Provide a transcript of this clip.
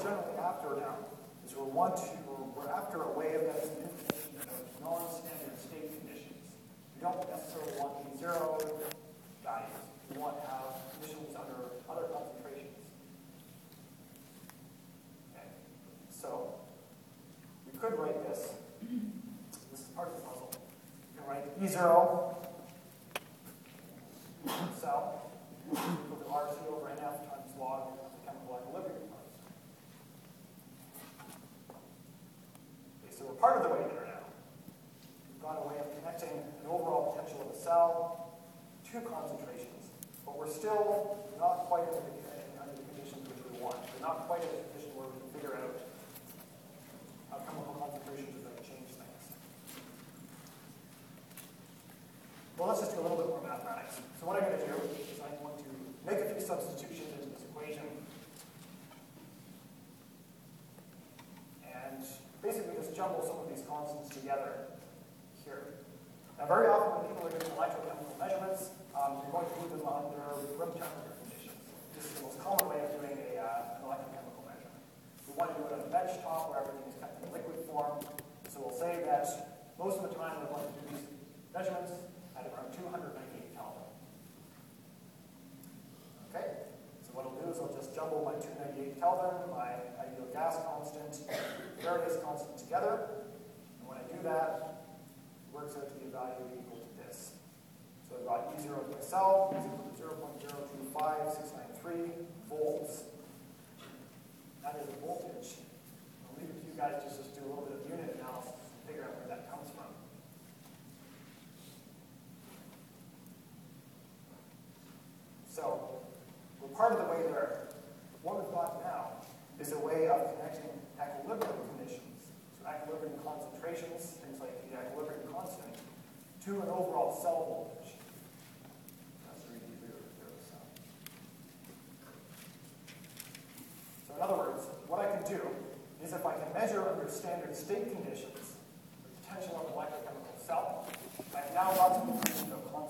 generally after now is we're after a way of getting information about non-standard state conditions. We don't necessarily want these zero values. We want to have conditions under other concentrations. Okay. So we could write this. This is part of the puzzle. We can write E0 cell equal to RC over NF times log of the chemical equilibrium part. Okay, so we're part of the way there now. We've got a way of connecting an overall potential of a cell to concentrations, but we're still not quite under the conditions which we want. We're not quite in a position where we can figure out how chemical concentrations are going to change things. Well, let's just do a little bit more mathematics. So what I'm going to do is I'm going to make a few substitutions into this equation and basically just jumble some of these constants together here. Now, very often when people are doing electrochemical measurements, you're going to do them under room temperature conditions. This is the most common way of doing an electrochemical measurement. We want to do it on a bench top where everything is kept in liquid form. So we'll say that most of the time we're going to do these measurements at around 298 Kelvin. Okay, so what I'll do is I'll just jumble my 298 Kelvin, my ideal gas constant, various constant together. And when I do that, it works out to be a value equal to this. So I've got E0 myself is equal to 0.025693 volts. That is a voltage. I'll leave it to you guys to just do a little bit of unit analysis and figure out where that comes from. So we're part of the way there. What we've got now is a way of connecting equilibrium conditions, so equilibrium concentrations, things like the equilibrium constant, to an overall cell voltage. That's 3D0 cell. So in other words, what I can do is if I can measure under standard state conditions the potential of an electrochemical cell, I've now got some information about